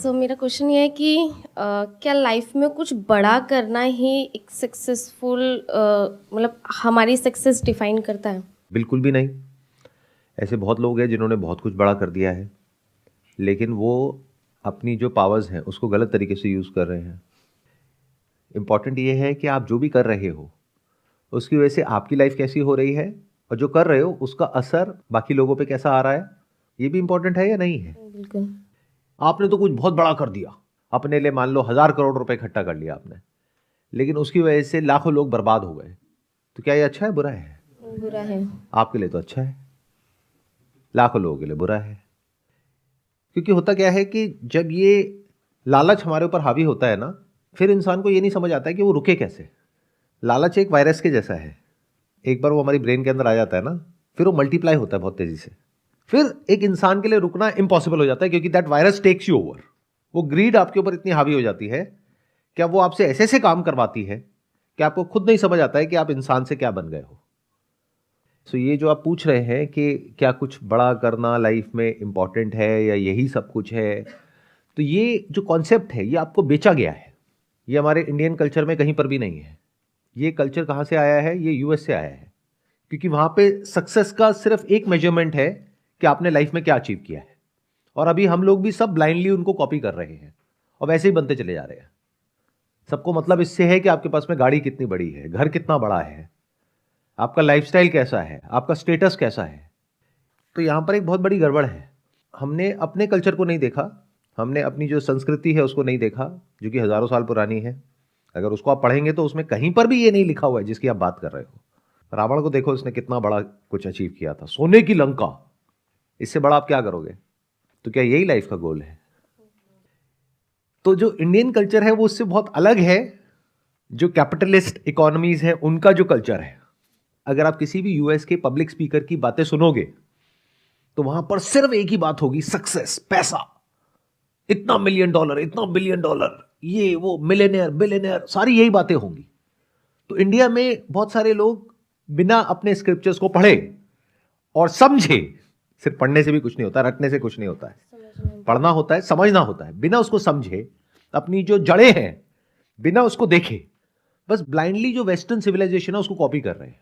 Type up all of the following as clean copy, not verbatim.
सो मेरा क्वेश्चन ये है कि क्या लाइफ में कुछ बड़ा करना ही एक सक्सेसफुल मतलब हमारी सक्सेस डिफाइन करता है? बिल्कुल भी नहीं। ऐसे बहुत लोग हैं जिन्होंने बहुत कुछ बड़ा कर दिया है, लेकिन वो अपनी जो पावर्स हैं उसको गलत तरीके से यूज़ कर रहे हैं। इम्पॉर्टेंट ये है कि आप जो भी कर रहे हो उसकी वजह से आपकी लाइफ कैसी हो रही है, और जो कर रहे हो उसका असर बाकी लोगों पे कैसा आ रहा है, ये भी इम्पॉर्टेंट है या नहीं है। बिल्कुल। आपने तो कुछ बहुत बड़ा कर दिया, अपने लिए मान लो 1,000 करोड़ रुपए इकट्ठा कर लिया आपने, लेकिन उसकी वजह से लाखों लोग बर्बाद हो गए। तो क्या ये अच्छा है, बुरा है? बुरा है। आपके लिए तो अच्छा है, लाखों लोगों के लिए बुरा है। क्योंकि होता क्या है कि जब ये लालच हमारे ऊपर हावी होता है ना, फिर इंसान को ये नहीं समझ आता है कि वो रुके कैसे। लालच एक वायरस के जैसा है, एक बार वो हमारी ब्रेन के अंदर आ जाता है ना, फिर वो मल्टीप्लाई होता है बहुत तेजी से। फिर एक इंसान के लिए रुकना इम्पॉसिबल हो जाता है, क्योंकि that virus takes you over. वो ग्रीड आपके ऊपर इतनी हावी हो जाती है कि अब वो आपसे ऐसे ऐसे काम करवाती है कि आपको खुद नहीं समझ आता है कि आप इंसान से क्या बन गए हो। सो ये जो आप पूछ रहे हैं कि क्या कुछ बड़ा करना लाइफ में इंपॉर्टेंट है या यही सब कुछ है, तो ये जो कॉन्सेप्ट है ये आपको बेचा गया है। ये हमारे इंडियन कल्चर में कहीं पर भी नहीं है। ये कल्चर कहाँ से आया है? ये यूएस से आया है, क्योंकि वहाँ पे सक्सेस का सिर्फ एक मेजरमेंट है कि आपने लाइफ में क्या अचीव किया है। और अभी हम लोग भी सब ब्लाइंडली उनको कॉपी कर रहे हैं और वैसे ही बनते चले जा रहे हैं। सबको मतलब इससे है कि आपके पास में गाड़ी कितनी बड़ी है, घर कितना बड़ा है, आपका लाइफस्टाइल कैसा है, आपका स्टेटस कैसा है। तो यहाँ पर एक बहुत बड़ी गड़बड़ है। हमने अपने कल्चर को नहीं देखा, हमने अपनी जो संस्कृति है उसको नहीं देखा, जो कि हजारों साल पुरानी है। अगर उसको आप पढ़ेंगे तो उसमें कहीं पर भी ये नहीं लिखा हुआ है जिसकी आप बात कर रहे हो। रावण को देखो, उसने कितना बड़ा कुछ अचीव किया था, सोने की लंका। इससे बड़ा आप क्या करोगे? तो क्या यही लाइफ का गोल है? तो जो इंडियन कल्चर है वो उससे बहुत अलग है। जो कैपिटलिस्ट इकोनॉमीज है उनका जो कल्चर है, अगर आप किसी भी यूएस के पब्लिक स्पीकर की बातें सुनोगे तो वहां पर सिर्फ एक ही बात होगी, सक्सेस, पैसा, इतना मिलियन डॉलर, इतना बिलियन डॉलर, ये वो, मिलेनियर, बिलियनियर, सारी यही बातें होंगी। तो इंडिया में बहुत सारे लोग बिना अपने स्क्रिप्चर्स को पढ़े और समझे, सिर्फ पढ़ने से भी कुछ नहीं होता, रटने से कुछ नहीं होता है, पढ़ना होता है, समझना होता है। बिना उसको समझे, अपनी जो जड़ें हैं बिना उसको देखे, बस ब्लाइंडली जो वेस्टर्न सिविलाइजेशन है उसको कॉपी कर रहे हैं।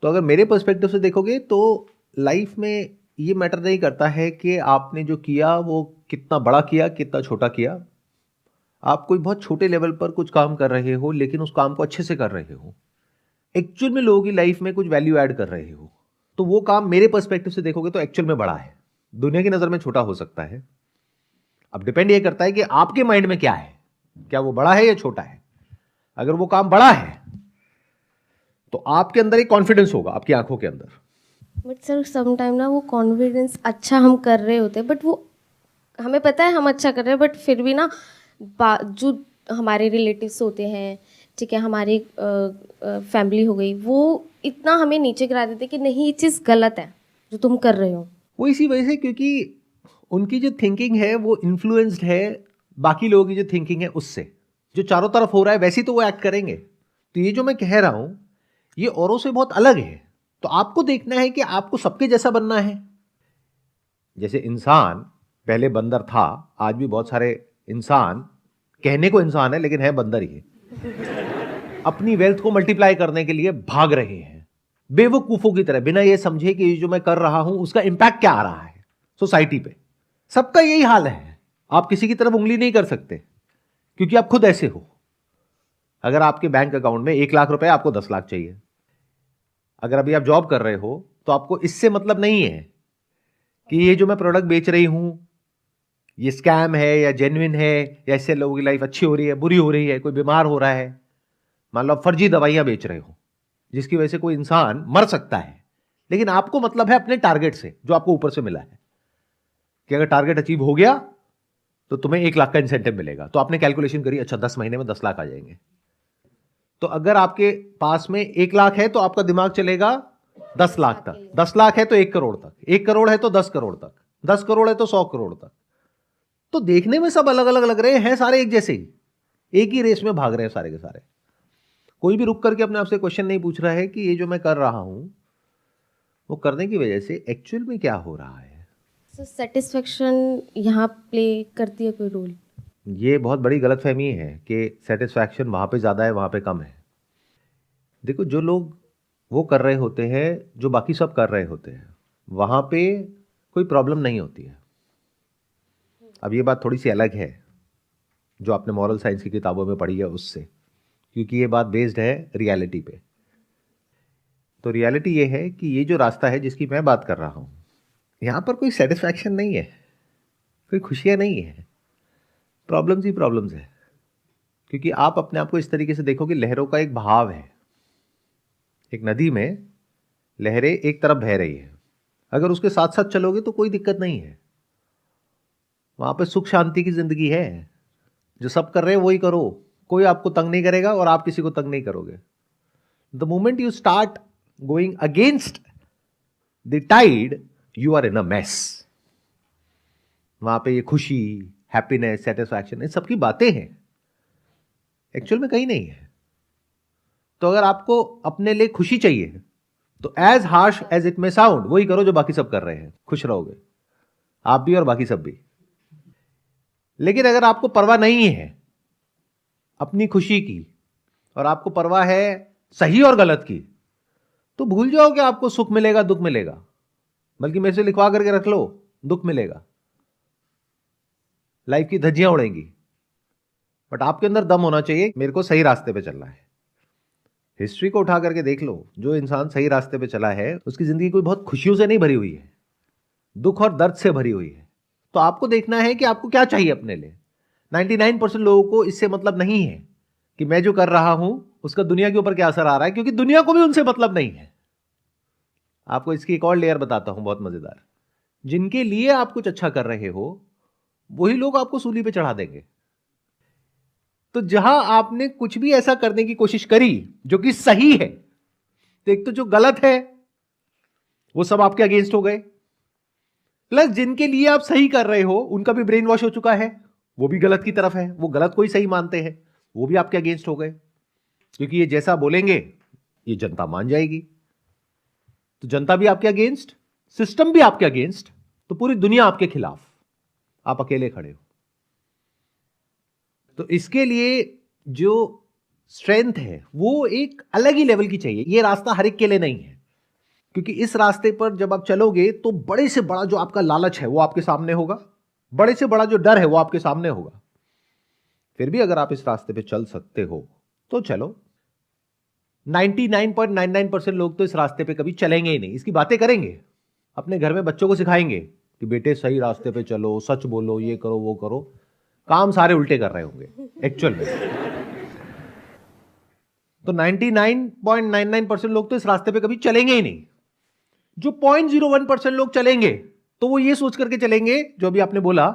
तो अगर मेरे पर्सपेक्टिव से देखोगे तो लाइफ में ये मैटर नहीं करता है कि आपने जो किया वो कितना बड़ा किया, कितना छोटा किया। आप कोई बहुत छोटे लेवल पर कुछ काम कर रहे हो लेकिन उस काम को अच्छे से कर रहे हो, एक्चुअल में लोगों की लाइफ में कुछ वैल्यू ऐड कर रहे हो, तो वो काम मेरे पर्सपेक्टिव से देखोगे तो एक्चुअल में बड़ा है। दुनिया की नजर में छोटा हो सकता है। अब डिपेंड ये करता है कि आपके माइंड में क्या है, क्या वो बड़ा है या छोटा है। अगर वो काम बड़ा है तो आपके अंदर एक कॉन्फिडेंस होगा, आपकी आंखों के अंदर। बट सर समटाइम ना वो कॉन्फिडेंस अच्छा हम कर रहे होते हैं, बट वो हमें पता है हम अच्छा कर रहे हैं, बट फिर भी ना जो हमारे रिलेटिव्स होते हैं, ठीक है, हमारी फैमिली हो गई, वो इतना हमें नीचे गिरा देते कि नहीं ये चीज़ गलत है जो तुम कर रहे हो। वो इसी वजह से, क्योंकि उनकी जो थिंकिंग है वो इन्फ्लुएंस्ड है बाकी लोगों की जो थिंकिंग है उससे। जो चारों तरफ हो रहा है वैसे तो वो एक्ट करेंगे। तो ये जो मैं कह रहा हूं ये औरों से बहुत अलग है। तो आपको देखना है कि आपको सबके जैसा बनना है। जैसे इंसान पहले बंदर था, आज भी बहुत सारे इंसान, कहने को इंसान है लेकिन है बंदर ही है, अपनी वेल्थ को मल्टीप्लाई करने के लिए भाग रहे हैं बेवकूफों की तरह, बिना ये समझे कि जो मैं कर रहा हूं उसका इंपैक्ट क्या आ रहा है सोसाइटी पे। सबका यही हाल है। आप किसी की तरफ उंगली नहीं कर सकते क्योंकि आप खुद ऐसे हो। अगर आपके बैंक अकाउंट में 1 लाख रुपए, आपको 10 लाख चाहिए। अगर अभी आप जॉब कर रहे हो तो आपको इससे मतलब नहीं है कि ये जो मैं प्रोडक्ट बेच रही हूं ये स्कैम है या जेन्युइन है, या इससे लोगों की लाइफ अच्छी हो रही है, बुरी हो रही है, कोई बीमार हो रहा है। मान लो आप फर्जी दवाइयां बेच रहे हो जिसकी वजह से कोई इंसान मर सकता है, लेकिन आपको मतलब है अपने टारगेट से जो आपको ऊपर से मिला है, कि अगर टारगेट अचीव हो गया तो तुम्हें 1 लाख का इंसेंटिव मिलेगा। तो आपने कैलकुलेशन करी, अच्छा 10 महीने में 10 लाख आ जाएंगे। तो अगर आपके पास में 1 लाख है तो आपका दिमाग चलेगा 10 लाख तक, 10 लाख है तो 1 करोड़ तक, 1 करोड़ है तो 10 करोड़ तक, 10 करोड़ है तो 100 करोड़ तक। तो देखने में सब अलग अलग लग रहे हैं, सारे एक जैसे ही, एक ही रेस में भाग रहे हैं सारे के सारे। कोई भी रुक करके अपने आप से क्वेश्चन नहीं पूछ रहा है कि ये जो मैं कर रहा हूं वो करने की वजह से एक्चुअल में क्या हो रहा है। सो सेटिस्फेक्शन यहाँ प्ले करती है कोई रोल? ये बहुत बड़ी गलतफहमी है कि सेटिस्फैक्शन वहाँ पे ज़्यादा है, वहाँ पे कम है। देखो, जो लोग वो कर रहे होते हैं जो बाकी सब कर रहे होते हैं, वहाँ पे कोई प्रॉब्लम नहीं होती है। अब ये बात थोड़ी सी अलग है जो आपने मॉरल साइंस की किताबों में पढ़ी है उससे, क्योंकि ये बात बेस्ड है रियलिटी पे। तो रियलिटी ये है कि ये जो रास्ता है जिसकी मैं बात कर रहा हूँ, यहाँ पर कोई सेटिस्फैक्शन नहीं है, कोई खुशियाँ नहीं है, प्रॉब्लम्स ही प्रॉब्लम्स है। क्योंकि आप अपने आप को इस तरीके से देखो कि लहरों का एक बहाव है। एक नदी में लहरें एक तरफ बह रही है, अगर उसके साथ साथ चलोगे तो कोई दिक्कत नहीं है, वहां पे सुख शांति की जिंदगी है। जो सब कर रहे हैं वही करो, कोई आपको तंग नहीं करेगा और आप किसी को तंग नहीं करोगे। The moment you start going against the tide, you are in a mess. वहां पे ये खुशी, हैप्पीनेस, सेटिस्फैक्शन, इन सबकी बातें हैं, एक्चुअल में कहीं नहीं है। तो अगर आपको अपने लिए खुशी चाहिए तो as harsh as it may sound, वही करो जो बाकी सब कर रहे हैं, खुश रहोगे आप भी और बाकी सब भी। लेकिन अगर आपको परवाह नहीं है अपनी खुशी की और आपको परवाह है सही और गलत की, तो भूल जाओ कि आपको सुख मिलेगा दुख मिलेगा, बल्कि मेरे से लिखवा करके रख लो, दुख मिलेगा, लाइफ की धज्जियां उड़ेंगी। बट आपके अंदर दम होना चाहिए, मेरे को सही रास्ते पे चलना है। हिस्ट्री को उठा करके देख लो, जो इंसान सही रास्ते पे चला है उसकी जिंदगी कोई बहुत खुशियों से नहीं भरी हुई है, दुख और दर्द से भरी हुई है। तो आपको देखना है कि आपको क्या चाहिए अपने लिए। 99% लोगों को इससे मतलब नहीं है कि मैं जो कर रहा हूं उसका दुनिया के ऊपर क्या असर आ रहा है, क्योंकि दुनिया को भी उनसे मतलब नहीं है। आपको इसकी एक और लेयर बताता हूं, बहुत मजेदार। जिनके लिए आप कुछ अच्छा कर रहे हो वही लोग आपको सूली पे चढ़ा देंगे। तो जहां आपने कुछ भी ऐसा करने की कोशिश करी जो कि सही है, तो एक तो जो गलत है वो सब आपके अगेंस्ट हो गए, प्लस जिनके लिए आप सही कर रहे हो उनका भी ब्रेन वॉश हो चुका है, वो भी गलत की तरफ है, वो गलत को ही सही मानते हैं, वो भी आपके अगेंस्ट हो गए। क्योंकि ये जैसा बोलेंगे ये जनता मान जाएगी, तो जनता भी आपके अगेंस्ट, सिस्टम भी आपके अगेंस्ट, तो पूरी दुनिया आपके खिलाफ, आप अकेले खड़े हो। तो इसके लिए जो स्ट्रेंथ है वो एक अलग ही लेवल की चाहिए। ये रास्ता हर एक के लिए नहीं है, क्योंकि इस रास्ते पर जब आप चलोगे तो बड़े से बड़ा जो आपका लालच है वो आपके सामने होगा, बड़े से बड़ा जो डर है वो आपके सामने होगा। फिर भी अगर आप इस रास्ते पे चल सकते हो तो चलो। 99.99% लोग तो इस रास्ते पे कभी चलेंगे ही नहीं, इसकी बातें करेंगे, अपने घर में बच्चों को सिखाएंगे कि बेटे सही रास्ते पे चलो, सच बोलो, ये करो वो करो, काम सारे उल्टे कर रहे होंगे एक्चुअल में। तो 99.99% लोग तो इस रास्ते पे कभी चलेंगे ही नहीं। जो 0.01% लोग चलेंगे तो वो ये सोच करके चलेंगे, जो अभी आपने बोला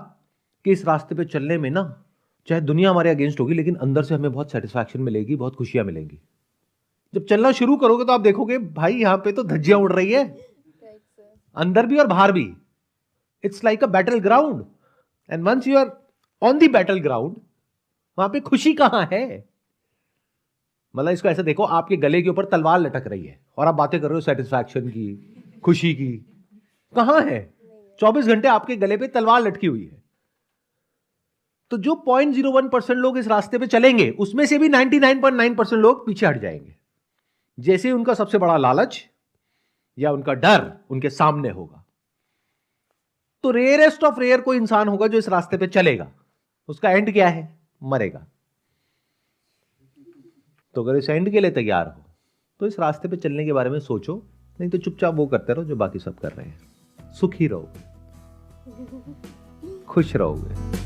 कि इस रास्ते पे चलने में ना चाहे दुनिया हमारे अगेंस्ट होगी लेकिन अंदर से हमें बहुत सेटिस्फैक्शन मिलेगी, बहुत खुशियां मिलेंगी। जब चलना शुरू करोगे तो आप देखोगे भाई यहां पे तो धज्जियां उड़ रही है, अंदर भी और बाहर भी। It's like a battleground, and once you are on the battleground, वहां पे खुशी कहां है। मतलब इसको ऐसे देखो, आपके गले के ऊपर तलवार लटक रही है और आप बातें कर रहे हो सेटिस्फैक्शन की, खुशी की, कहां है? 24 घंटे आपके गले पे तलवार लटकी हुई है। तो जो 0.01% लोग इस रास्ते पे चलेंगे उसमें से भी 99.9% लोग पीछे हट जाएंगे, जैसे उनका सबसे बड़ा लालच या उनका डर उनके सामने होगा। तो रेयरेस्ट ऑफ रेयर कोई इंसान होगा जो इस रास्ते पे चलेगा, उसका एंड क्या है? मरेगा। तो अगर इस एंड के लिए तैयार हो तो इस रास्ते पे चलने के बारे में सोचो, नहीं तो चुपचाप वो करते रहो जो बाकी सब कर रहे हैं। सुखी रहोगे, खुश रहोगे।